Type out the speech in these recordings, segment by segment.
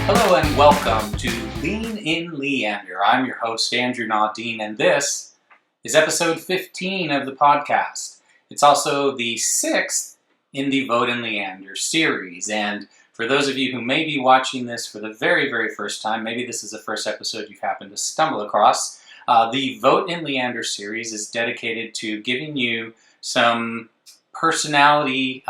Hello and welcome to Lean in Leander. I'm your host, Andrew Naudine, and this is episode 15 of the podcast. It's also the 6th in the Vote in Leander series. And for those of you who may be watching this for the very, very first time, maybe this is the first episode you've happened to stumble across, the Vote in Leander series is dedicated to giving you some personality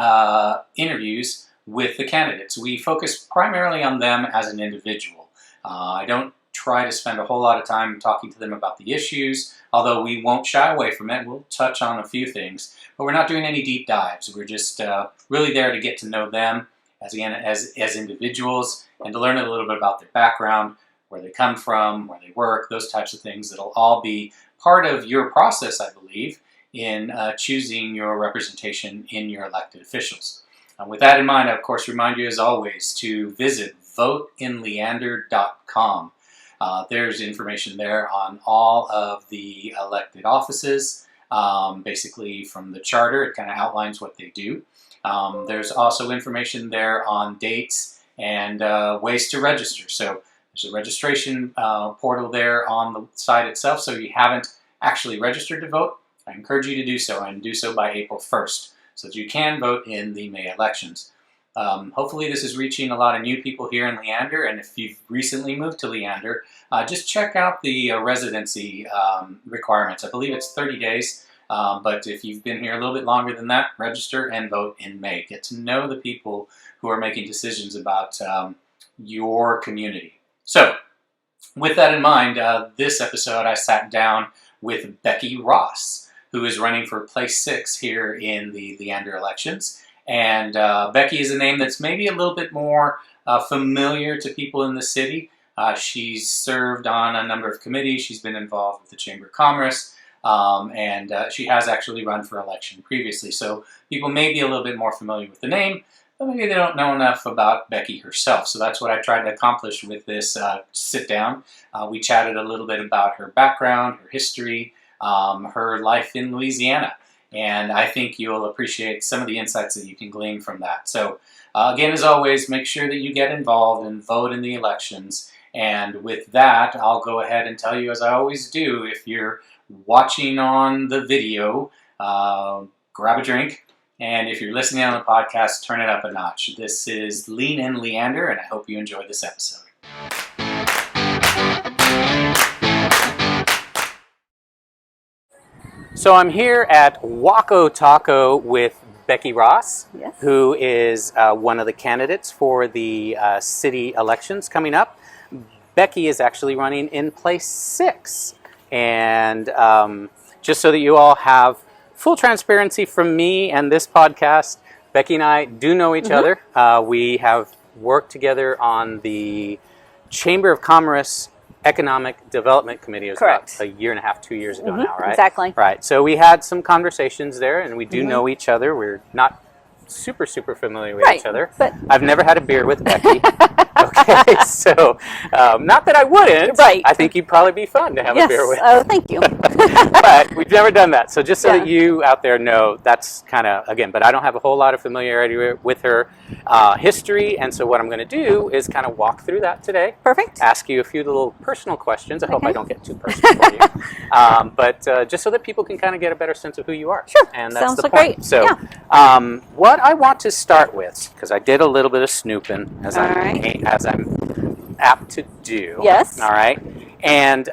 interviews with the candidates. We focus primarily on them as an individual. I don't try to spend a whole lot of time talking to them about the issues, although we won't shy away from it. We'll touch on a few things, but we're not doing any deep dives. We're just really there to get to know them as individuals and to learn a little bit about their background, where they come from, where they work, those types of things that'll all be part of your process, I believe, in choosing your representation in your elected officials. With that in mind, I of course remind you as always to visit voteinleander.com. There's information there on all of the elected offices, basically from the charter. It kind of outlines what they do. There's also information there on dates and ways to register. So there's a registration portal there on the site itself. So if you haven't actually registered to vote, I encourage you to do so, and do so by April 1st. So that you can vote in the May elections. Hopefully this is reaching a lot of new people here in Leander, and if you've recently moved to Leander, just check out the residency requirements. I believe it's 30 days, but if you've been here a little bit longer than that, register and vote in May. Get to know the people who are making decisions about your community. So, with that in mind, this episode I sat down with Becki Ross, who is running for place 6 here in the Leander elections. And Becki is a name that's maybe a little bit more familiar to people in the city. She's served on a number of committees. She's been involved with the Chamber of Commerce, and she has actually run for election previously. So people may be a little bit more familiar with the name, but maybe they don't know enough about Becki herself. So that's what I tried to accomplish with this sit down. We chatted a little bit about her background, her history, her life in Louisiana, and I think you'll appreciate some of the insights that you can glean from that. So again, as always, make sure that you get involved and vote in the elections. And with that, I'll go ahead and tell you, as I always do, if you're watching on the video, grab a drink, and if you're listening on the podcast, turn it up a notch. This is Lean in Leander, and I hope you enjoy this episode. So I'm here at Waco Taco with Becki Ross, yes, who is one of the candidates for the city elections coming up. Becki is actually running in place 6. And just so that you all have full transparency from me and this podcast, Becki and I do know each other. We have worked together on the Chamber of Commerce Economic Development Committee. It was correct, about a year and a half, 2 years ago now, right? Exactly. Right. So we had some conversations there, and we do know each other. We're not super familiar with each other. But I've never had a beer with Becki. Okay, so not that I wouldn't. Right. I think you'd probably be fun to have a beer with. Oh, thank you. But we've never done that. So just so that you out there know, that's kind of, again, but I don't have a whole lot of familiarity with her history. And so what I'm going to do is kind of walk through that today. Perfect. Ask you a few little personal questions. I hope I don't get too personal for you. But just so that people can kind of get a better sense of who you are. Sure. And that's Sounds the like point. great. So what I want to start with, because I did a little bit of snooping, as I'm apt to do. Yes. All right. And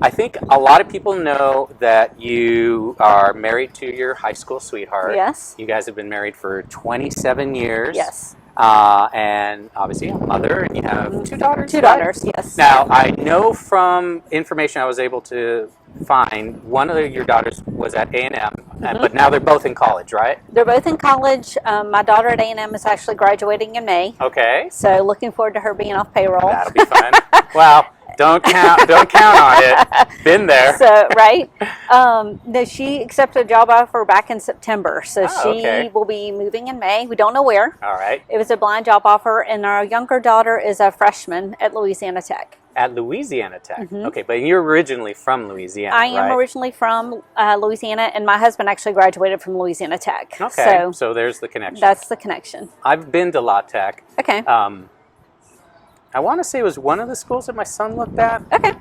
I think a lot of people know that you are married to your high school sweetheart. Yes. You guys have been married for 27 years. Yes. And obviously a mother, and you have 2 daughters. 2 daughters, yes. Now, I know from information I was able to find, one of your daughters was at A&M, but now they're both in college, right? They're both in college. My daughter at A&M is actually graduating in May. Okay. So looking forward to her being off payroll. That'll be fun. Well, don't count on it. Been there. So, right. No, she accepted a job offer back in September. So she will be moving in May. We don't know where. All right. It was a blind job offer, and our younger daughter is a freshman at Louisiana Tech. At Louisiana Tech. Okay, but you're originally from Louisiana, I am originally from Louisiana, and my husband actually graduated from Louisiana Tech. Okay, so there's the connection. That's the connection. I've been to La Tech. Okay. I want to say it was one of the schools that my son looked at. Okay.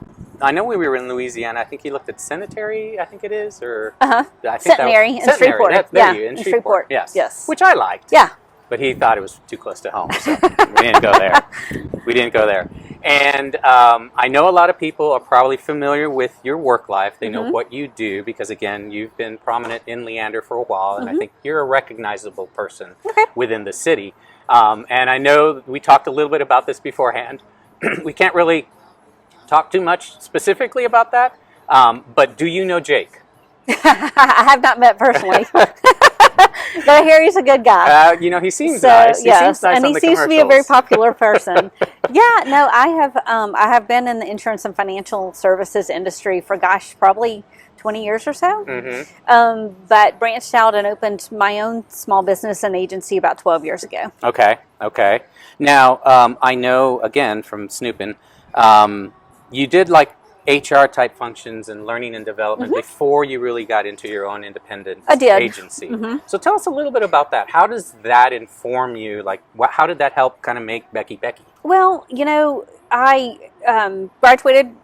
I know we were in Louisiana. I think he looked at Centenary, I think it is, or Centenary in Shreveport. In Shreveport. Yes. Yes. Which I liked. Yeah. But he thought it was too close to home, so we didn't go there. We didn't go there. And I know a lot of people are probably familiar with your work life. They know what you do because, again, you've been prominent in Leander for a while, and I think you're a recognizable person within the city. And I know we talked a little bit about this beforehand. We can't really talk too much specifically about that, but do you know Jake? I have not met personally. But I hear he's a good guy. You know, he seems nice. Yes, he seems nice and on he the seems to be a very popular person. Yeah, no, I have been in the insurance and financial services industry for, gosh, probably 20 years or so. But branched out and opened my own small business and agency about 12 years ago. Okay. Now, I know, again, from snooping, you did like HR type functions and learning and development before you really got into your own independent agency. So tell us a little bit about that. How does that inform you? Like, how did that help kind of make Becki Becki? Well, you know, I graduated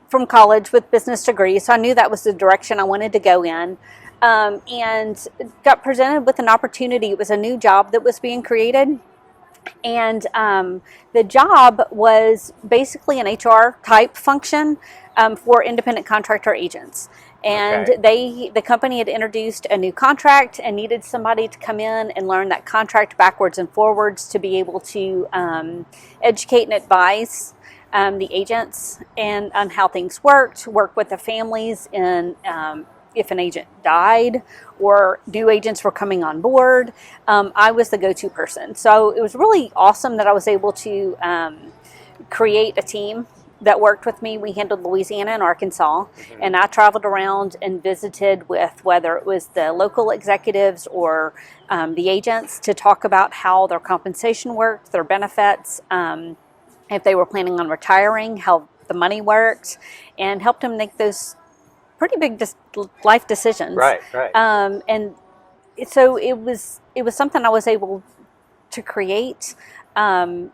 from college with business degree, so I knew that was the direction I wanted to go in, and got presented with an opportunity. It was a new job that was being created. And the job was basically an HR type function for independent contractor agents. And the company had introduced a new contract and needed somebody to come in and learn that contract backwards and forwards to be able to educate and advise the agents and on how things worked, work with the families in if an agent died or new agents were coming on board. I was the go-to person. So it was really awesome that I was able to create a team that worked with me. We handled Louisiana and Arkansas, and I traveled around and visited with whether it was the local executives or the agents to talk about how their compensation worked, their benefits, if they were planning on retiring, how the money worked, and helped them make those pretty big life decisions. Right. And so it was something I was able to create, and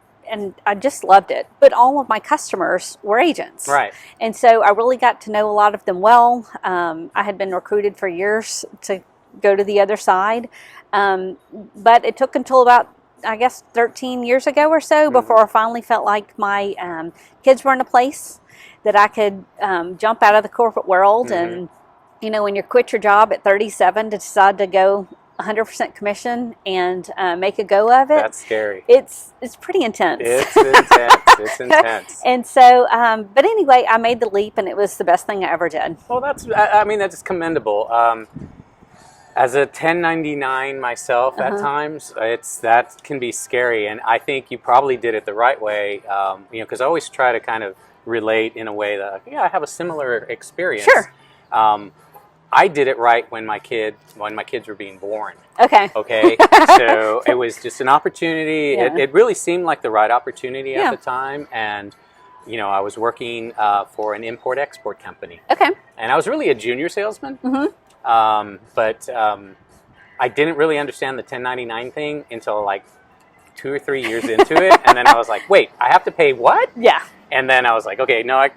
I just loved it. But all of my customers were agents. Right. And so I really got to know a lot of them well. I had been recruited for years to go to the other side. But it took until about, I guess, 13 years ago or so before I finally felt like my kids were in a place that I could jump out of the corporate world. And, you know, when you quit your job at 37 to decide to go 100% commission and make a go of it. That's scary. It's pretty intense. It's intense. It's intense. And so, but anyway, I made the leap, and it was the best thing I ever did. Well, that's commendable. As a 1099 myself, at times, that can be scary, and I think you probably did it the right way. You know, because I always try to kind of relate in a way that, I have a similar experience. Sure. I did it right when my kids were being born. Okay. So it was just an opportunity. Yeah. It really seemed like the right opportunity at the time, and you know, I was working for an import-export company. Okay. And I was really a junior salesman. But I didn't really understand the 1099 thing until like 2 or 3 years into it, and then I was like, wait, I have to pay what? Yeah. And then I was like, okay, no, I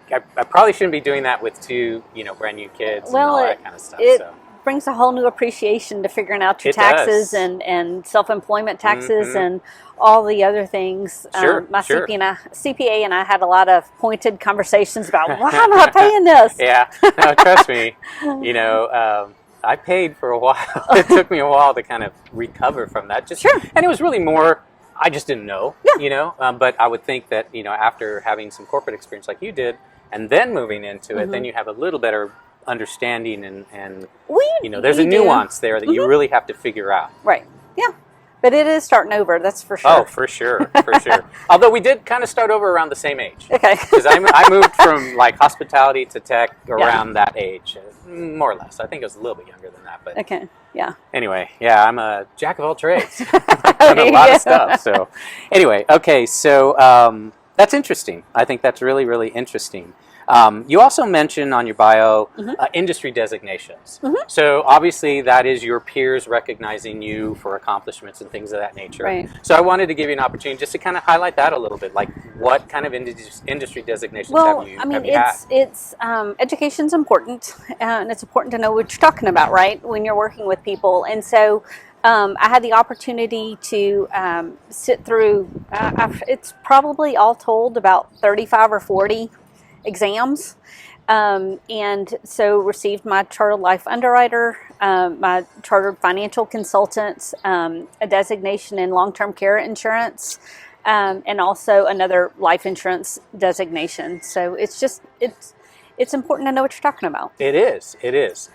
probably shouldn't be doing that with 2, brand new kids and all that kind of stuff. It brings a whole new appreciation to figuring out your taxes and self-employment taxes and all the other things. My CPA and I had a lot of pointed conversations about, why am I paying this? Yeah, no, trust me, I paid for a while. It took me a while to kind of recover from that. And it was really more, I just didn't know, but I would think that, after having some corporate experience like you did, and then moving into it, then you have a little better understanding and there's a nuance there that you really have to figure out. Right, yeah. But it is starting over, that's for sure. Oh, for sure. Although we did kind of start over around the same age. Okay. Because I moved from like hospitality to tech around that age, more or less. I think it was a little bit younger than that. But okay, yeah. Anyway, I'm a jack of all trades. I've done a lot of stuff. So anyway, okay, so that's interesting. I think that's really, really interesting. You also mentioned on your bio industry designations. So obviously that is your peers recognizing you for accomplishments and things of that nature. Right. So I wanted to give you an opportunity just to kind of highlight that a little bit, like what kind of industry designations have you had? It's education's important, and it's important to know what you're talking about, right, when you're working with people. And so I had the opportunity to sit through, it's probably all told about 35 or 40 exams. And so received my chartered life underwriter, my chartered financial consultant, a designation in long-term care insurance, and also another life insurance designation. So it's important to know what you're talking about. It is.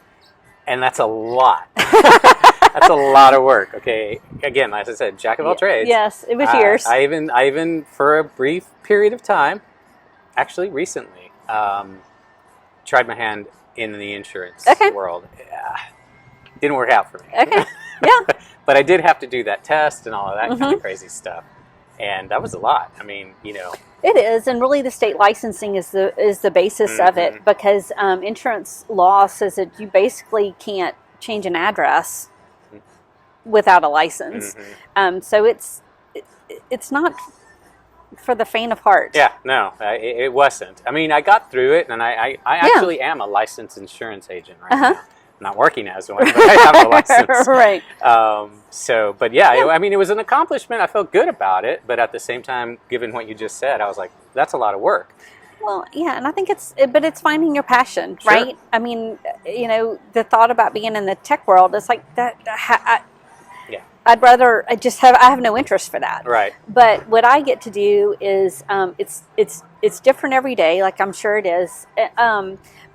And that's a lot. That's a lot of work. Okay. Again, as I said, jack of all trades. Yes, it was years. I even, for a brief period of time, actually recently, tried my hand in the insurance world. Didn't work out for me. Okay. Yeah. But I did have to do that test and all of that kind of crazy stuff. And that was a lot. I mean, It is, and really the state licensing is the basis of it, because insurance law says that you basically can't change an address without a license. So it's not for the faint of heart. Yeah, no, it wasn't. I mean, I got through it, and I actually am a licensed insurance agent right now. I'm not working as one, but I have a license. Right. But yeah, I mean, it was an accomplishment. I felt good about it, but at the same time, given what you just said, I was like, that's a lot of work. Well, yeah, and I think it's finding your passion, right? I mean, the thought about being in the tech world is like that. I'd rather I have no interest for that. Right. But what I get to do is it's different every day, like I'm sure it is.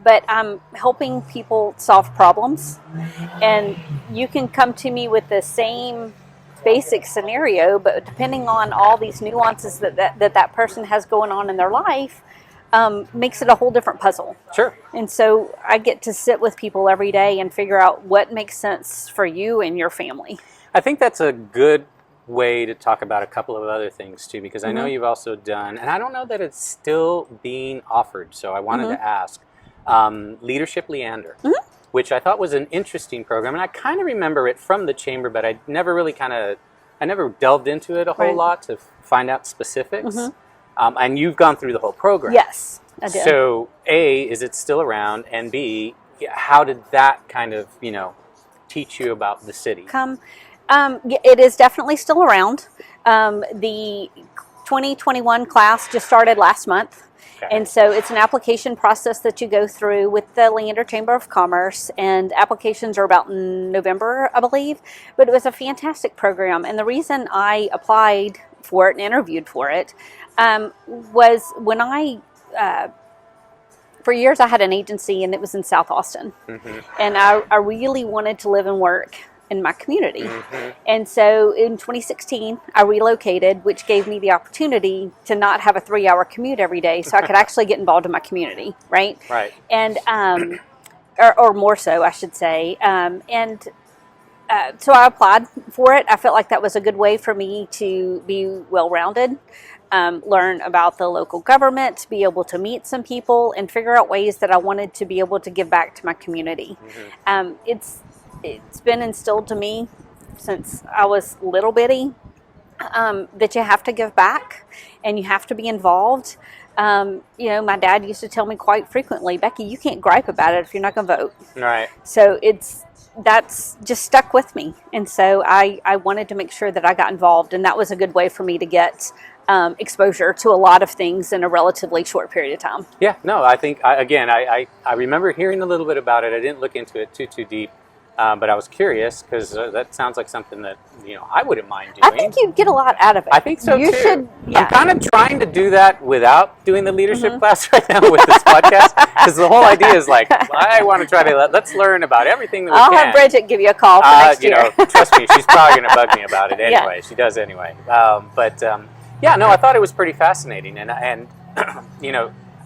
But I'm helping people solve problems, and you can come to me with the same basic scenario, but depending on all these nuances that person has going on in their life, makes it a whole different puzzle. Sure. And so I get to sit with people every day and figure out what makes sense for you and your family. I think that's a good way to talk about a couple of other things too, because I know you've also done, and I don't know that it's still being offered, so I wanted to ask, Leadership Leander, which I thought was an interesting program, and I kind of remember it from the chamber, but I never really I never delved into it a whole lot to find out specifics. And you've gone through the whole program. Yes, I did. So A, is it still around? And B, how did that kind of, teach you about the city? It is definitely still around. The 2021 class just started last month. Okay. And so it's an application process that you go through with the Leander Chamber of Commerce, and applications are about in November, I believe. But it was a fantastic program, and the reason I applied for it and interviewed for it was when for years I had an agency, and it was in South Austin. And I really wanted to live and work in my community. And so in 2016, I relocated, which gave me the opportunity to not have a 3-hour commute every day, so I could actually get involved in my community, right? Right. And, or more so, I should say. So I applied for it. I felt like that was a good way for me to be well-rounded, learn about the local government, be able to meet some people, and figure out ways that I wanted to be able to give back to my community. It's been instilled to me since I was little bitty, that you have to give back and you have to be involved. My dad used to tell me quite frequently, Becki, you can't gripe about it if you're not going to vote. Right. So that's just stuck with me. And so I wanted to make sure that I got involved, and that was a good way for me to get exposure to a lot of things in a relatively short period of time. Yeah, no, I think, I remember hearing a little bit about it. I didn't look into it too deep. But I was curious because that sounds like something that I wouldn't mind doing. I think you'd get a lot out of it. I think so you too. Should, yeah. I'm kind of trying to do that without doing the leadership class right now with this podcast, because the whole idea is like, I want to try to let's learn about everything that we can. I'll have Bridget give you a call for next year. Trust me, she's probably going to bug me about it anyway. Yeah. She does anyway. I thought it was pretty fascinating, and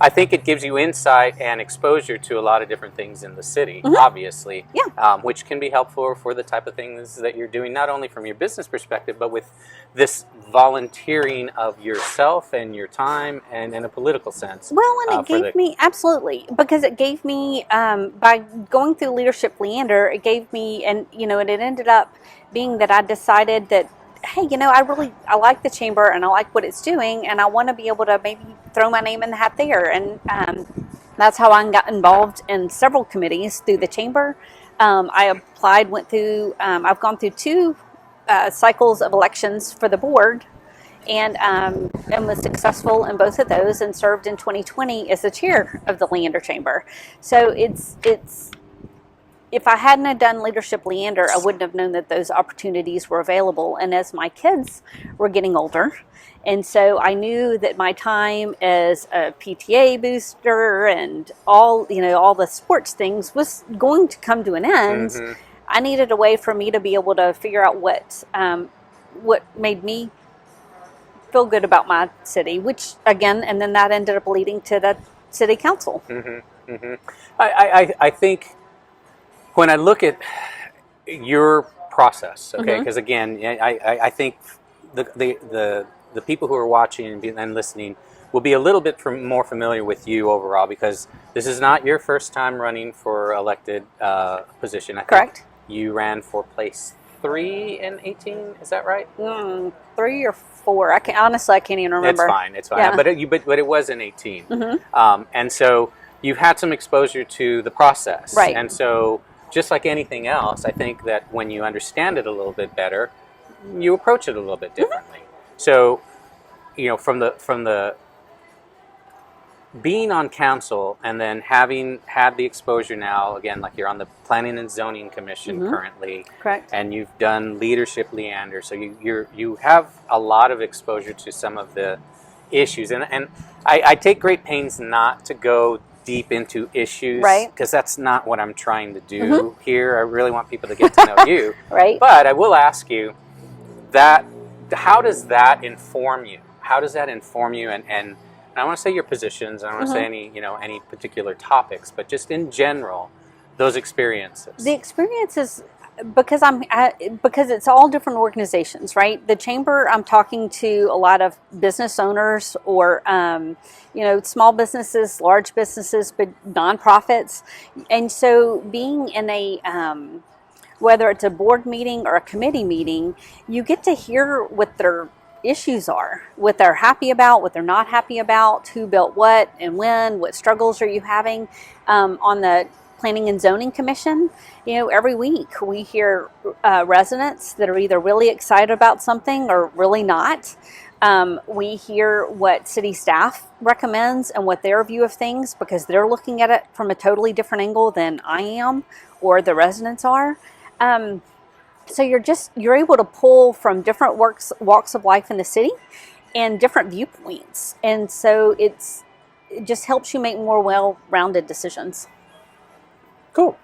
I think it gives you insight and exposure to a lot of different things in the city, Mhm. obviously, Yeah. which can be helpful for the type of things that you're doing, not only from your business perspective, but with this volunteering of yourself and your time and in a political sense. Well, and it For gave me, absolutely, because it gave me, by going through Leadership Leander, it gave me, and and it ended up being that I decided that, hey, I like the chamber and I like what it's doing, and I want to be able to maybe throw my name in the hat there, and that's how I got involved in several committees through the chamber. I applied, went through, I've gone through two cycles of elections for the board, and was successful in both of those, and served in 2020 as the chair of the Leander Chamber. So it's if I hadn't have done Leadership Leander, I wouldn't have known that those opportunities were available. And as my kids were getting older, and so I knew that my time as a PTA booster and all the sports things was going to come to an end. Mm-hmm. I needed a way for me to be able to figure out what made me feel good about my city, which again, and then that ended up leading to the city council. Mm-hmm. Mm-hmm. I think when I look at your process, okay, because again, I think the people who are watching and listening will be a little bit more familiar with you overall, because this is not your first time running for elected position. I Correct. think you ran for place 3 in 18. Is that right? 3 or 4. I can't even remember. It's fine. Yeah. But it was in 18. And so you've had some exposure to the process. Right. And so just like anything else, I think that when you understand it a little bit better, you approach it a little bit differently. So, from the being on council and then having had the exposure now, again, like you're on the Planning and Zoning Commission currently. Correct. And you've done Leadership Leander, so you have a lot of exposure to some of the issues. And I take great pains not to go deep into issues, right? Because that's not what I'm trying to do here. I really want people to get to know you. Right. But I will ask you that, how does that inform you? How does that inform you? And I don't want to say your positions. I don't want to say any particular topics, but just in general, those experiences. The experiences, because because it's all different organizations, right? The chamber, I'm talking to a lot of business owners, or small businesses, large businesses, but nonprofits, and so being in a whether it's a board meeting or a committee meeting, you get to hear what their issues are, what they're happy about, what they're not happy about, who built what and when, what struggles are you having. On the Planning and Zoning Commission, every week we hear residents that are either really excited about something or really not. We hear what city staff recommends and what their view of things, because they're looking at it from a totally different angle than I am or the residents are. So you're able to pull from different walks of life in the city and different viewpoints. And so it just helps you make more well-rounded decisions. Cool.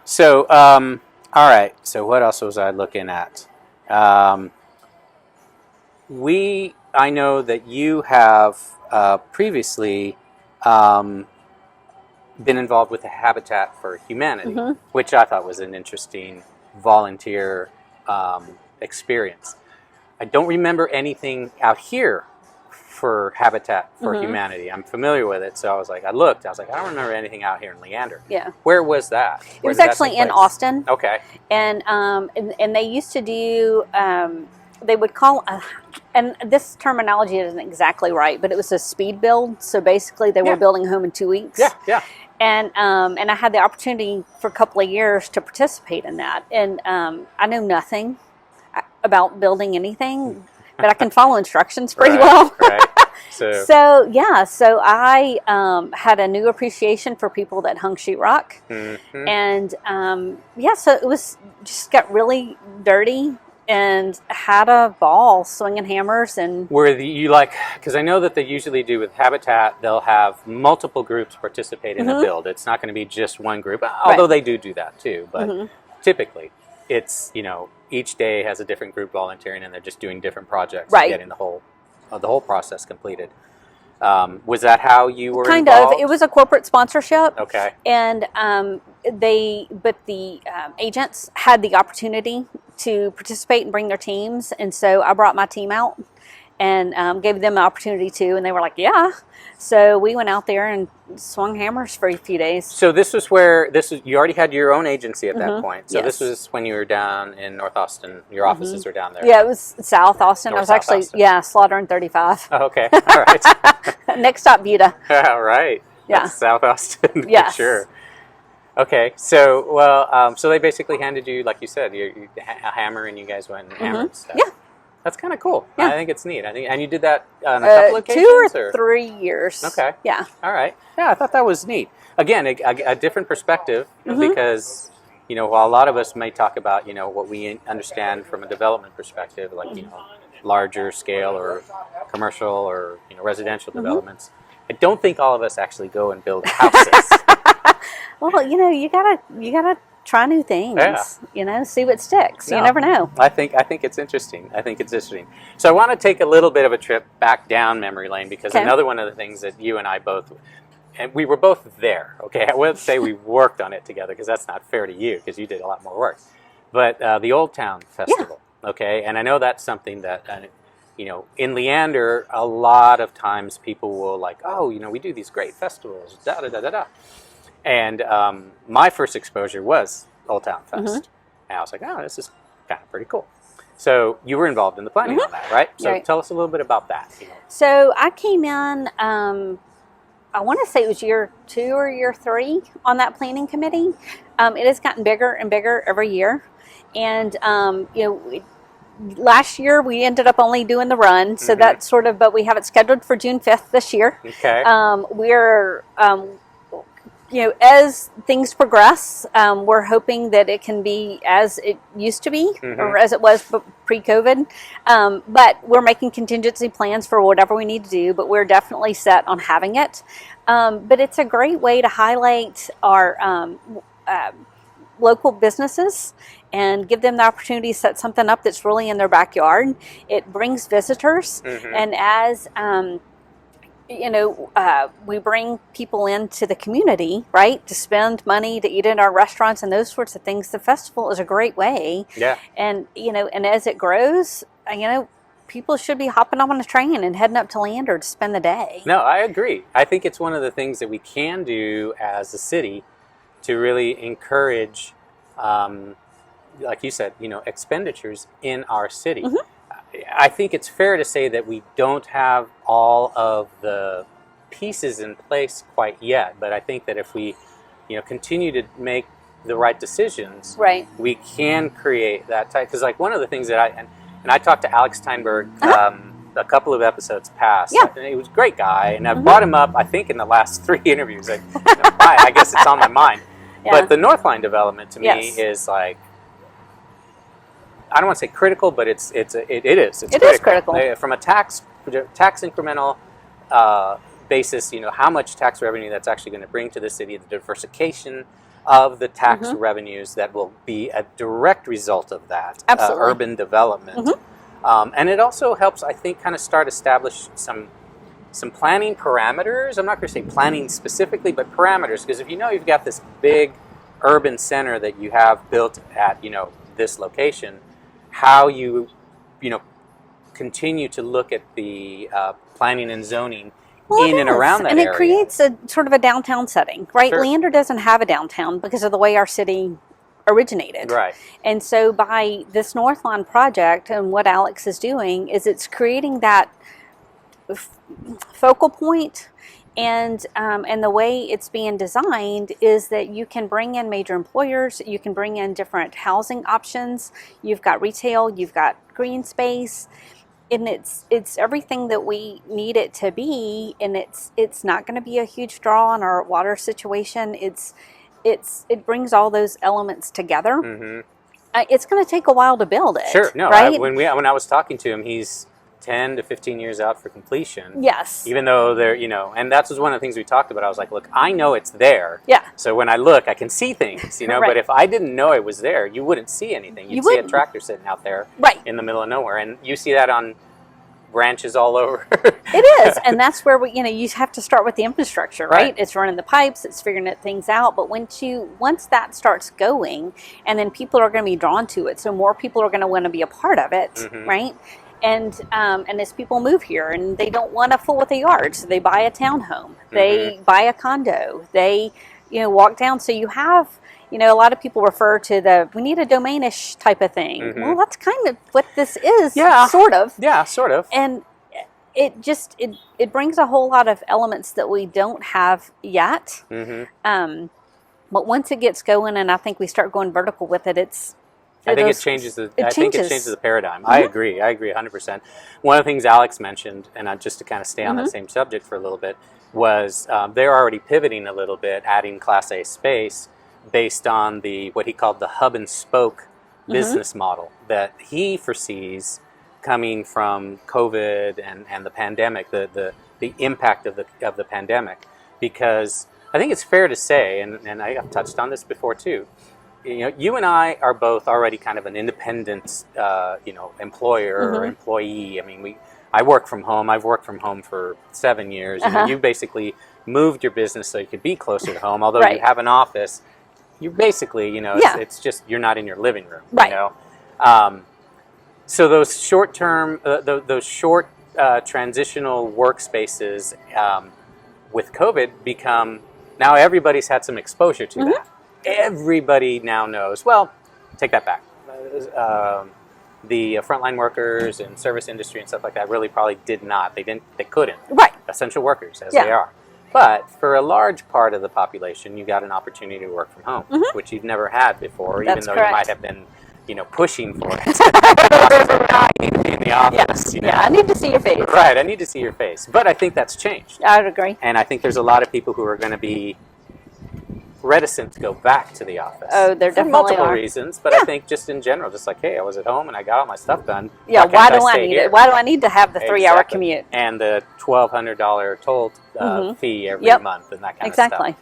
So, all right. So what else was I looking at? I know that you have previously been involved with the Habitat for Humanity, which I thought was an interesting volunteer experience. I don't remember anything out here for Habitat for Humanity. I'm familiar with it, so I was like, I was like, I don't remember anything out here in Leander. Yeah. Where was that? It was actually in Austin. Okay. And they used to do, they would call, and this terminology isn't exactly right, but it was a speed build. So basically they were building a home in 2 weeks. Yeah, yeah. And I had the opportunity for a couple of years to participate in that. And I know nothing about building anything, but I can follow instructions pretty well. Right. So I had a new appreciation for people that hung sheetrock. And so it was just got really dirty and had a ball swinging hammers. And you like, because I know that they usually do with Habitat, they'll have multiple groups participate in a build. It's not going to be just one group, although they do that too. But typically it's, each day has a different group volunteering, and they're just doing different projects and getting the whole process completed. Was that how you were Kind involved? of. It was a corporate sponsorship. Okay. And the agents had the opportunity to participate and bring their teams, and so I brought my team out and gave them an opportunity to, and they were like, yeah. So we went out there and swung hammers for a few days. So this was you already had your own agency at that point. So this was when you were down in North Austin. Your offices were down there. Yeah, it was South Austin. I was South actually Austin. Slaughter and 35. Oh, okay. All right. Next stop, Buda. All right. Yeah. That's South Austin. For Yes. sure. Okay. So so they basically handed you, like you said, a hammer, and you guys went and hammered stuff. Yeah. That's kind of cool. Yeah. I think it's neat. And you did that on a couple occasions? 2 or 3 years. Okay. Yeah. All right. Yeah, I thought that was neat. Again, a different perspective because, while a lot of us may talk about, what we understand from a development perspective, like, larger scale or commercial or, residential developments, I don't think all of us actually go and build houses. Well, you gotta try new things. Yeah. See what sticks. No. You never know. I think it's interesting. So I want to take a little bit of a trip back down memory lane because another one of the things that you and I both, and we were both there. Okay, I wouldn't say we worked on it together because that's not fair to you because you did a lot more work. But the Old Town Festival. Yeah. Okay, and I know that's something that in Leander, a lot of times people will like, oh, we do these great festivals, da da da da da. And my first exposure was Old Town Fest. And I was like, oh, this is kind of pretty cool. So you were involved in the planning on that, right? So tell us a little bit about that. So I came in, I want to say it was year 2 or year 3 on that planning committee. It has gotten bigger and bigger every year. And, last year we ended up only doing the run. So that's but we have it scheduled for June 5th this year. Okay. We're... as things progress, we're hoping that it can be as it used to be or as it was pre-COVID. But we're making contingency plans for whatever we need to do, but we're definitely set on having it. But it's a great way to highlight our local businesses and give them the opportunity to set something up that's really in their backyard. It brings visitors, and as we bring people into the community, right, to spend money, to eat in our restaurants and those sorts of things. The festival is a great way. Yeah. And, and as it grows, people should be hopping on a train and heading up to Leander to spend the day. No, I agree. I think it's one of the things that we can do as a city to really encourage, like you said, expenditures in our city. I think it's fair to say that we don't have all of the pieces in place quite yet, but I think that if we, continue to make the right decisions, we can create that type. Because like one of the things that and I talked to Alex Steinberg a couple of episodes past. Yeah. And he was a great guy, and I brought him up, I think, in the last 3 interviews. I guess it's on my mind. Yeah. But the Northline development to me is like, I don't want to say critical, but it is. It is critical. From a tax incremental basis, how much tax revenue that's actually going to bring to the city, the diversification of the tax revenues that will be a direct result of that urban development. And it also helps, I think, kind of establish some planning parameters. I'm not going to say planning specifically, but parameters, because if you've got this big urban center that you have built at, this location, how you continue to look at the planning and zoning in and around that area. And it creates a sort of a downtown setting, right? Sure. Leander doesn't have a downtown because of the way our city originated. Right. And so by this Northline project and what Alex is doing is it's creating that focal point. And the way it's being designed is that you can bring in major employers, you can bring in different housing options, you've got retail, you've got green space, and it's everything that we need it to be, and it's not going to be a huge draw on our water situation. It brings all those elements together. It's going to take a while to build it. Sure, no, right? When I was talking to him, he's 10 to 15 years out for completion. Yes. Even though they're, and that was one of the things we talked about. I was like, look, I know it's there. Yeah. So when I look, I can see things, Right. But if I didn't know it was there, you wouldn't see anything. You'd see a tractor sitting out there in the middle of nowhere. And you see that on branches all over. It is, and that's where you have to start with the infrastructure, right? Right. It's running the pipes, it's figuring things out. But once that starts going, and then people are going to be drawn to it, so more people are going to want to be a part of it, Mm-hmm. right? And as people move here, and they don't want a full with a yard, so they buy a townhome, they buy a condo, they walk down. So you have. A lot of people refer to we need a domainish type of thing. Mm-hmm. Well, that's kind of what this is, Yeah. sort of. Yeah, sort of. And it brings a whole lot of elements that we don't have yet. Mm-hmm. But once it gets going, and I think we start going vertical with it, I think it changes the paradigm. Mm-hmm. I agree 100%. One of the things Alex mentioned, and just to kind of stay on that same subject for a little bit, was they're already pivoting a little bit, adding Class A space based on what he called the hub and spoke business model that he foresees coming from COVID and the pandemic, the impact of the pandemic. Because I think it's fair to say, and I've touched on this before too, you and I are both already kind of an independent, employer or employee. I mean, I work from home. I've worked from home for 7 years. You basically moved your business so you could be closer to home, although you have an office. You basically, it's just you're not in your living room, right? So those short-term, those short transitional workspaces with COVID become now everybody's had some exposure to that. Everybody now knows. Well, take that back. The frontline workers and service industry and stuff like that really probably did not. They couldn't. Right. Essential workers as they are. But for a large part of the population, you got an opportunity to work from home, which you've never had before, even though you might have been, pushing for it. I need to be in the office. Yeah, I need to see your face. Right, I need to see your face. But I think that's changed. I would agree. And I think there's a lot of people who are going to be reticent to go back to the office. Oh, there definitely for multiple are. reasons, but I think just in general, just like, hey, I was at home and I got all my stuff done. Yeah, why do I need it? Why do I need to have the 3-hour commute? And the $1,200 toll fee every month and that kind of stuff.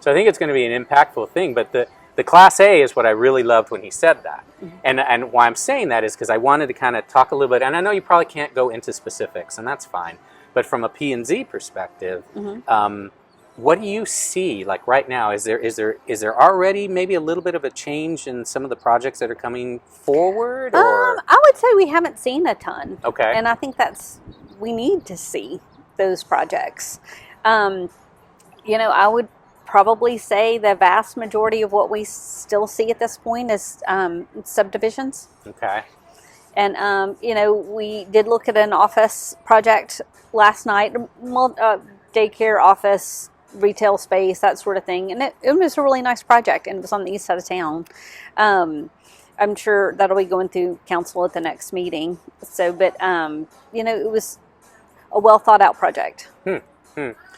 So I think it's going to be an impactful thing, but the Class A is what I really loved when he said that. And why I'm saying that is because I wanted to kind of talk a little bit, and I know you probably can't go into specifics, and that's fine, but from a P&Z perspective, what do you see like right now? Is there already maybe a little bit of a change in some of the projects that are coming forward? Or? I would say we haven't seen a ton. Okay. And I think we need to see those projects. I would probably say the vast majority of what we still see at this point is subdivisions. Okay. And, we did look at an office project last night, daycare, office, retail space, that sort of thing. And it was a really nice project, and it was on the east side of town. I'm sure that'll be going through council at the next meeting. So, but, it was a well thought out project.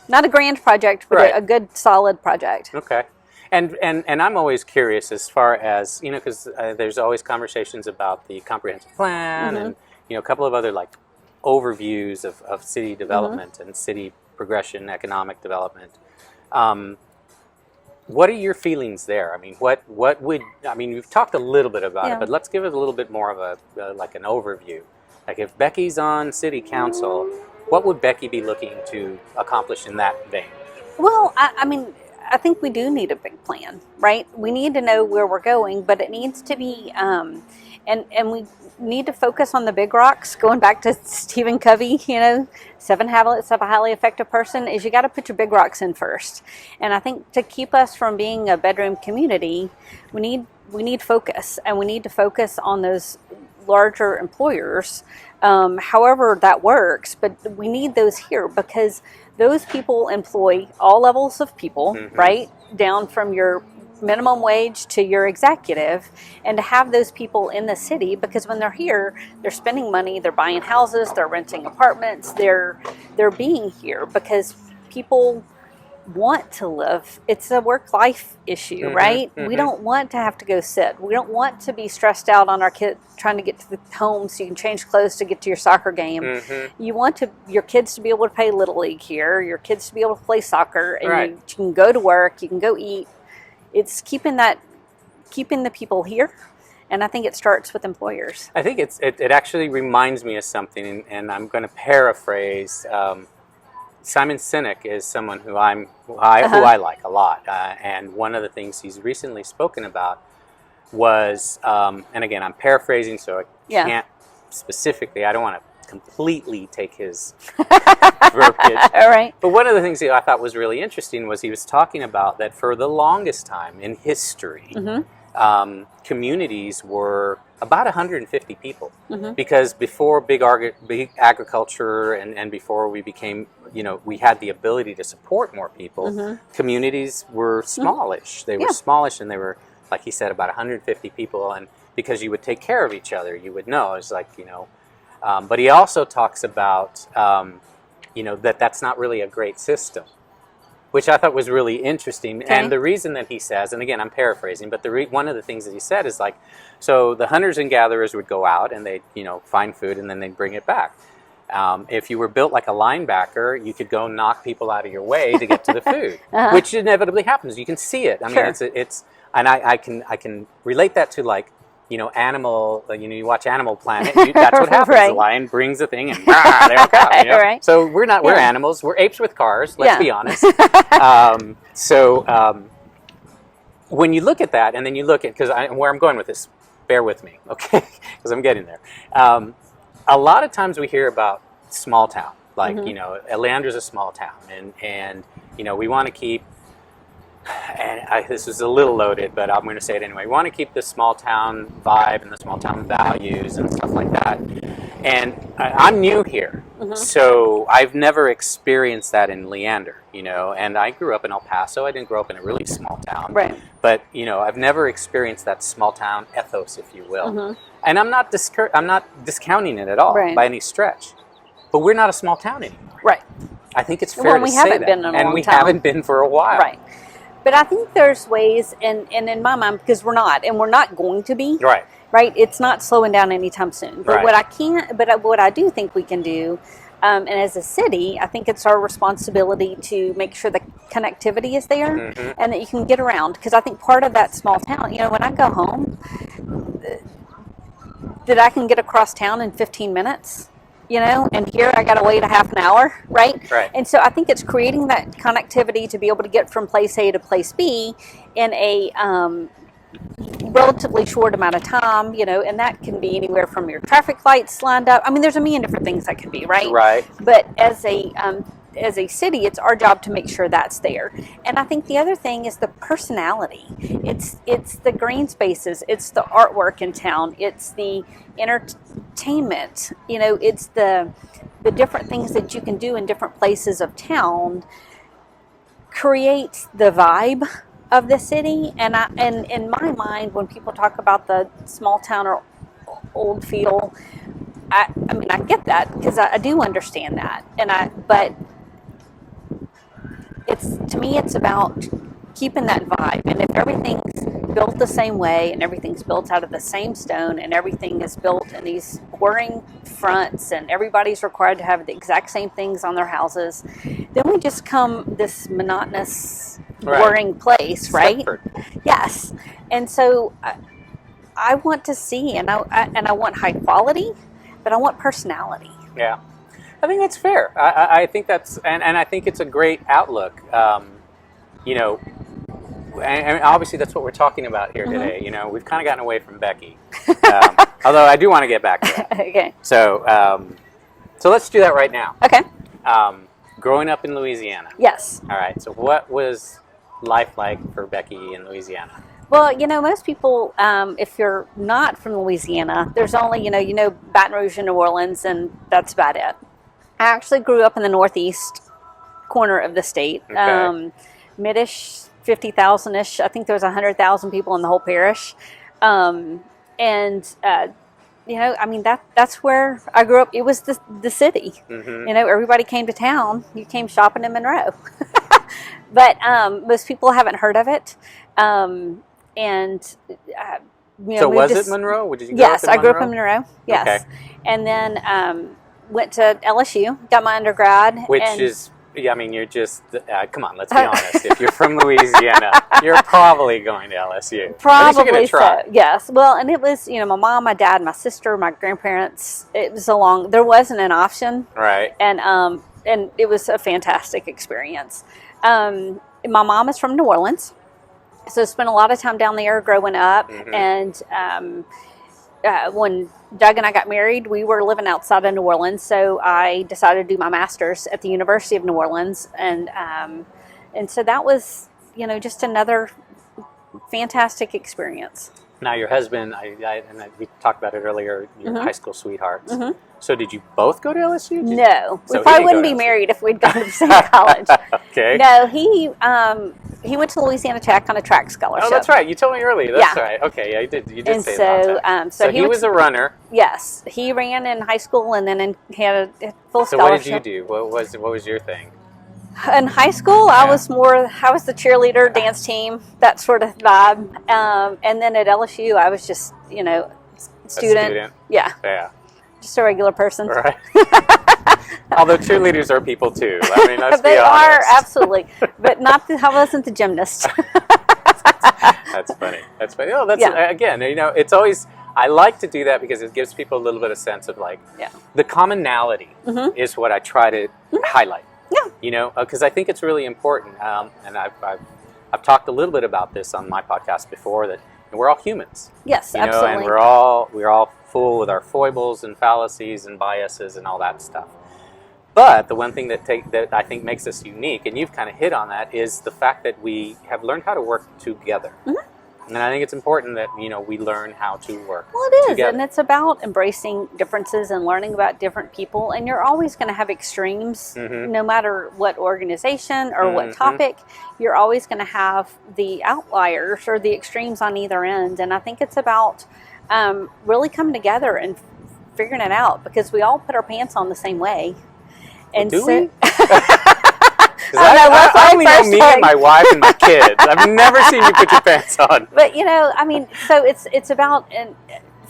Not a grand project, but a good, solid project. Okay. And I'm always curious as far as, because there's always conversations about the comprehensive plan and, a couple of other like overviews of city development and city progression, economic development. What are your feelings there? I mean, we've talked a little bit about it, but let's give it a little bit more of an overview. Like if Becki's on city council, what would Becki be looking to accomplish in that vein? Well, I think we do need a big plan, right? We need to know where we're going, but it needs to be, and we need to focus on the big rocks. Going back to Stephen Covey, 7 habits of a highly effective person is you got to put your big rocks in first. And I think to keep us from being a bedroom community, we need focus, and we need to focus on those larger employers. However that works, but we need those here because those people employ all levels of people, right? Down from your minimum wage to your executive, and to have those people in the city, because when they're here, they're spending money, they're buying houses, they're renting apartments, they're being here because people want to live. It's a work-life issue, right? We don't want to have to go sit. We don't want to be stressed out on our kid trying to get to the home so you can change clothes to get to your soccer game. You want your kids to be able to play Little League here, your kids to be able to play soccer, and you can go to work, you can go eat. It's keeping the people here And I think it starts with employers. I think it actually reminds me of something, and I'm going to paraphrase. Simon Sinek is someone who I like a lot, and one of the things he's recently spoken about was, and again, I'm paraphrasing, so I can't specifically. I don't want to completely take his verbiage. All right. But one of the things that I thought was really interesting was he was talking about that for the longest time in history, communities were about 150 people, because before big agriculture and before we became, we had the ability to support more people, communities were smallish. They were smallish, and they were, like he said, about 150 people, and because you would take care of each other, you would know. It's like, but he also talks about, that's not really a great system, which I thought was really interesting. Okay. And the reason that he says, and again, I'm paraphrasing, but one of the things that he said is like, so the hunters and gatherers would go out and they'd, find food and then they'd bring it back. If you were built like a linebacker, you could go knock people out of your way to get to the food, which inevitably happens. You can see it. I mean, it's, and I can relate that to like, animal, you watch Animal Planet, that's what happens. Right. The lion brings a thing and there it comes. Right. So we're animals, we're apes with cars, let's be honest. When you look at that, and then you look at, where I'm going with this, bear with me, okay, because I'm getting there. A lot of times we hear about small town, like, Leander's a small town, and we want to keep, and this is a little loaded, but I'm going to say it anyway. We want to keep the small town vibe and the small town values and stuff like that. And I'm new here, so I've never experienced that in Leander, and I grew up in El Paso. I didn't grow up in a really small town. Right. But, I've never experienced that small town ethos, if you will. And I'm not discounting it at all by any stretch. But we're not a small town anymore. Right. I think it's fair to say that. We haven't been in a long time. And we haven't been for a while. Right. But I think there's ways, and in my mind, because we're not going to be. Right. Right. It's not slowing down anytime soon. But what I do think we can do, and as a city, I think it's our responsibility to make sure the connectivity is there and that you can get around. Because I think part of that small town, when I go home, that I can get across town in 15 minutes. And here I got to wait a half an hour, right? Right. And so I think it's creating that connectivity to be able to get from place A to place B in a relatively short amount of time, and that can be anywhere from your traffic lights lined up. I mean, there's a million different things that could be, right? Right. But as a city, it's our job to make sure that's there. And I think the other thing is the personality. It's the green spaces. It's the artwork in town. It's the entertainment. It's the different things that you can do in different places of town create the vibe of the city. And in my mind, when people talk about the small town or old feel, I mean, I get that because I do understand that. But to me, it's about keeping that vibe. And if everything's built the same way and everything's built out of the same stone and everything is built in these boring fronts and everybody's required to have the exact same things on their houses, then we just come this monotonous, boring place, right? Yes. And so I want to see, and I want high quality, but I want personality. Yeah. I think that's fair. I think that's, and I think it's a great outlook. And obviously that's what we're talking about here today. We've kind of gotten away from Becki, although I do want to get back to that. Okay. So let's do that right now. Okay. Growing up in Louisiana. Yes. All right. So what was life like for Becki in Louisiana? Well, most people, if you're not from Louisiana, there's only, Baton Rouge and New Orleans, and that's about it. I actually grew up in the northeast corner of the state, mid-ish, 50,000-ish. I think there was 100,000 people in the whole parish. I mean, that's where I grew up. It was the city. Everybody came to town. You came shopping in Monroe. But most people haven't heard of it. So was it Monroe? Did you grow up in Monroe? I grew up in Monroe. Yes. Okay. And then went to LSU, got my undergrad. Which is Yeah, I mean, you're just, come on, let's be honest. If you're from Louisiana, you're probably going to LSU. Probably At least you're gonna try. so. Yes. Well, and it was, my mom, my dad, my sister, my grandparents. It was there wasn't an option. Right. And it was a fantastic experience. My mom is from New Orleans, so spent a lot of time down there growing up. And when Doug and I got married, we were living outside of New Orleans, so I decided to do my master's at the University of New Orleans, and so that was, just another fantastic experience. Now, your husband, we talked about it earlier, your high school sweethearts. So did you both go to LSU? No. So we probably wouldn't be married if we'd gone to the same college. Okay. No, he went to Louisiana Tech on a track scholarship. Oh, that's right. You told me earlier. That's Yeah. right. Okay, yeah, you did And say so, that. so he was a runner. Yes. He ran in high school and then had a full So scholarship. what did you do? What was your thing? In high school, I was the cheerleader, dance team, that sort of vibe. And then at LSU, I was just, student. A student. Yeah. Yeah. Just a regular person. Right. Although cheerleaders are people too. I mean, let's They be honest. are, absolutely. But I wasn't the gymnast. That's funny. That's funny. Oh, again, it's always, I like to do that because it gives people a little bit of sense of the commonality is what I try to highlight. Yeah. Because I think it's really important. And I've talked a little bit about this on my podcast before, that we're all humans. Yes, absolutely. And we're all full with our foibles and fallacies and biases and all that stuff. But the one thing that I think makes us unique, and you've kind of hit on that, is the fact that we have learned how to work together. And I think it's important that we learn how to work. Well, it is, together. and it's about embracing differences and learning about different people. And you're always going to have extremes, no matter what organization or what topic. You're always going to have the outliers or the extremes on either end. And I think it's about really coming together and figuring it out, because we all put our pants on the same way. And do so, we? I only know me and my wife and my kids. I've never seen you put your pants on. But so it's about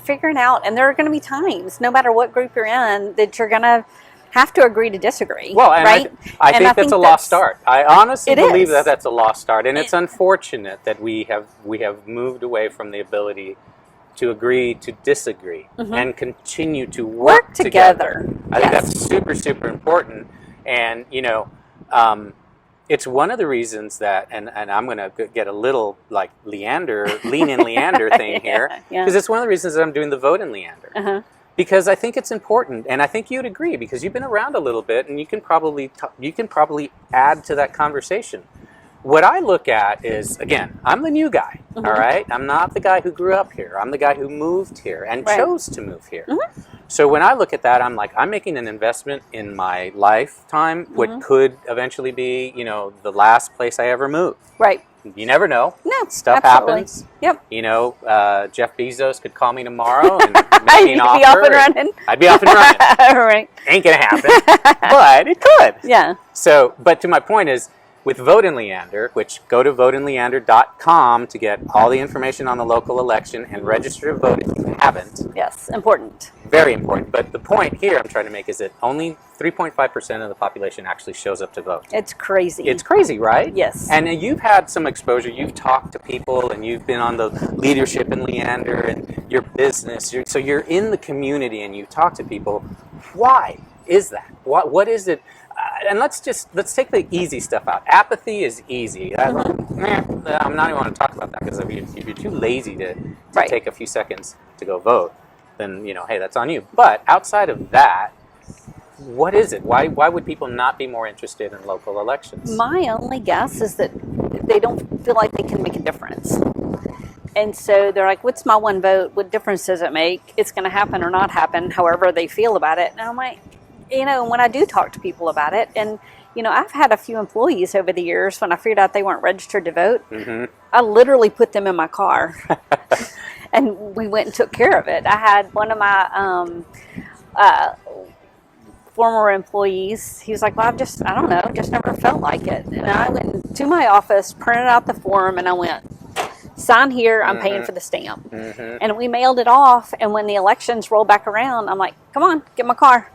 figuring out, and there are going to be times, no matter what group you're in, that you're going to have to agree to disagree. Well, and right? I think that's a lost art. I honestly believe is. that's a lost art, and it's unfortunate that we have moved away from the ability to agree to disagree and continue to work together. I think that's super, super important. And it's one of the reasons that, and I'm going to get a little like Leander, lean in Leander thing here, because it's one of the reasons that I'm doing the vote in Leander. Because I think it's important, and I think you'd agree, because you've been around a little bit, and you can probably add to that conversation. What I look at is, again, I'm the new guy, all right? I'm not the guy who grew up here. I'm the guy who moved here and chose to move here. So when I look at that, I'm like, I'm making an investment in my lifetime, what could eventually be, the last place I ever move. Right. You never know. No, Stuff absolutely. happens. Yep. Jeff Bezos could call me tomorrow and make me an offer. You'd be off and running. I'd be off and running. Right. Ain't going to happen, but it could. Yeah. So, but to my point is, with Vote in Leander, which go to voteinleander.com to get all the information on the local election and register to vote if you haven't. Yes, important. Very important. But the point here I'm trying to make is that only 3.5% of the population actually shows up to vote. It's crazy. It's crazy, right? Yes. And you've had some exposure. You've talked to people, and you've been on the leadership in Leander and your business. So you're in the community, and you talk to people. Why is that? What is it? And let's take the easy stuff out. Apathy is easy. I'm not even want to talk about that, because if you're too lazy to take a few seconds to go vote, then hey, that's on you. But outside of that, what is it? Why would people not be more interested in local elections? My only guess is that they don't feel like they can make a difference. And so they're like, what's my one vote? What difference does it make? It's going to happen or not happen, however they feel about it. And I'm like, when I do talk to people about it, and I've had a few employees over the years, when I figured out they weren't registered to vote, I literally put them in my car and we went and took care of it. I had one of my former employees, he was like, well, I don't know, just never felt like it. And I went to my office, printed out the form, and I went, sign here, I'm paying for the stamp. And we mailed it off, and when the elections rolled back around, I'm like, come on, get my car.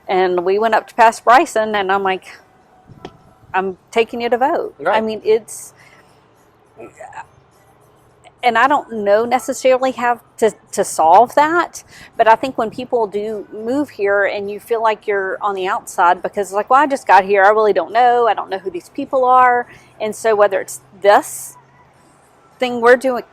And we went up to pass Bryson, and I'm like, I'm taking you to vote. Right. I mean, and I don't know necessarily how to solve that, but I think when people do move here and you feel like you're on the outside because like, well, I just got here, I really don't know. I don't know who these people are. And so whether it's this thing we're doing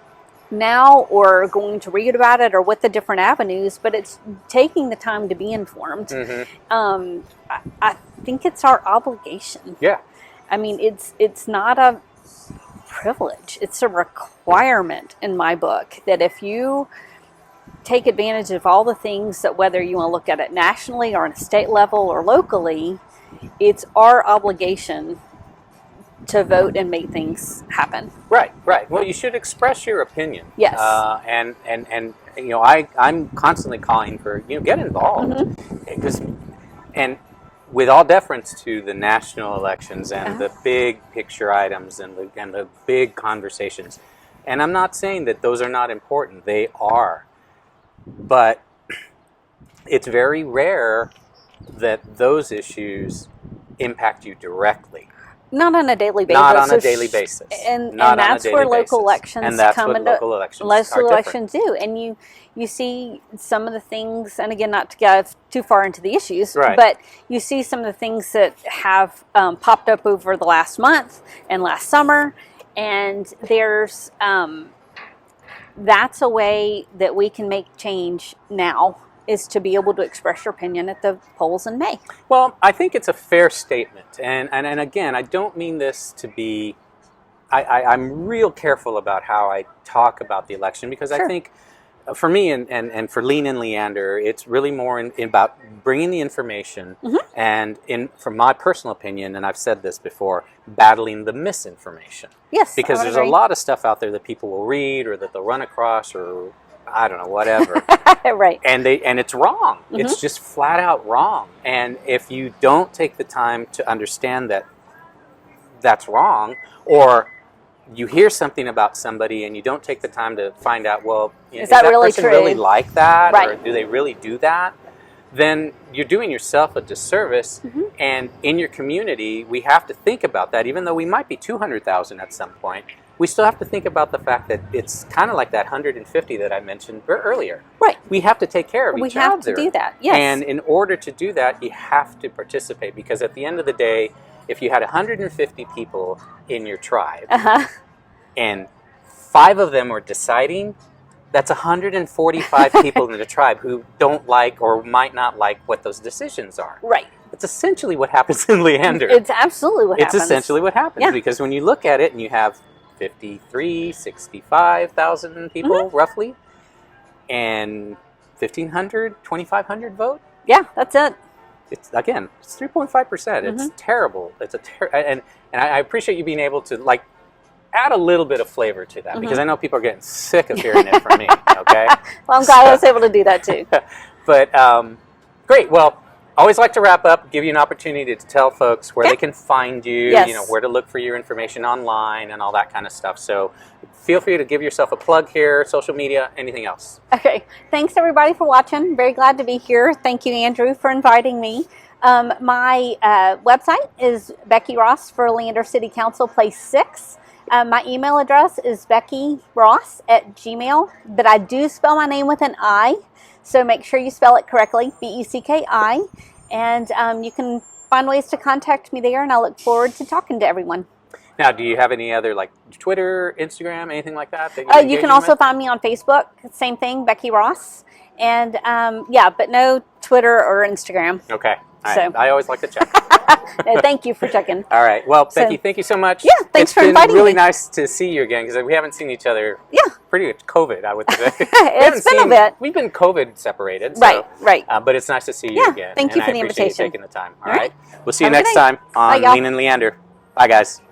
now or going to read about it or what the different avenues, but it's taking the time to be informed. Mm-hmm. I think it's our obligation. Yeah. I mean, it's not a privilege. It's a requirement in my book that if you take advantage of all the things that whether you want to look at it nationally or on a state level or locally, it's our obligation to vote and make things happen. Right, right. Well, you should express your opinion. Yes. And you know, I'm constantly calling for, you know, get involved. Because, and with all deference to the national elections and the big picture items and the big conversations, and I'm not saying that those are not important. They are. But it's very rare that those issues impact you directly. Not on a daily basis. Not on a daily basis. And that's where local elections come into. Local elections local are elections do. And you see some of the things, and again, not to get too far into the issues, right. but you see some of the things that have popped up over the last month and last summer. And there's, that's a way that we can make change now, is to be able to express your opinion at the polls in May. Well, I think it's a fair statement. And again, I don't mean this to be, I'm real careful about how I talk about the election, because Sure. I think for me and for Lean and Leander, it's really more about bringing the information and, from my personal opinion, and I've said this before, battling the misinformation. Yes, Because I would there's agree. a lot of stuff out there that people will read or that they'll run across or I don't know, whatever. Right. And it's wrong. It's just flat out wrong. And if you don't take the time to understand that that's wrong, or you hear something about somebody and you don't take the time to find out, well, is that really person true? really like that? Right. Or do they really do that? Then you're doing yourself a disservice. And in your community, we have to think about that. Even though we might be 200,000 at some point, we still have to think about the fact that it's kind of like that 150 that I mentioned earlier. Right. We have to take care of each other. We have to do that, yes. And in order to do that, you have to participate, because at the end of the day, if you had 150 people in your tribe and 5 of them were deciding, that's 145 people in the tribe who don't like or might not like what those decisions are. Right. It's essentially what happens in Leander. It's absolutely what happens. It's essentially what happens, Yeah. because when you look at it and you have 65,000 people roughly, and 1,500, 2,500 vote. Yeah, that's it. It's 3.5%. It's terrible. It's and I appreciate you being able to add a little bit of flavor to that, because I know people are getting sick of hearing it from me. Okay. Well, I'm glad I was able to do that too. But great. Well, I always like to wrap up, give you an opportunity to tell folks where they can find you, Yes. you know, where to look for your information online and all that kind of stuff. So feel free to give yourself a plug here, social media, anything else. Okay. Thanks everybody for watching. Very glad to be here. Thank you, Andrew, for inviting me. My website is Becki Ross for Leander City Council, Place 6. My email address is beckiross@gmail.com, but I do spell my name with an I, so make sure you spell it correctly, BECKI, and you can find ways to contact me there, and I look forward to talking to everyone. Now, do you have any other, Twitter, Instagram, anything like that? You can also find me on Facebook, same thing, Becki Ross, and but no Twitter or Instagram. Okay. All So- right. I always like to check. No, thank you for checking. All right. Well, So- Becki, thank you so much. Yeah, thanks for inviting It's been really me. nice to see you again, because we haven't seen each other. Yeah. Pretty much COVID, I would say. It's been a bit. We've been COVID separated. So, Right. but it's nice to see you Yeah, again. thank you and for the I appreciate invitation. you taking the time. All All right. right. We'll see you Have a good next day. time on Bye, y'all. Lean and Leander. Bye, guys.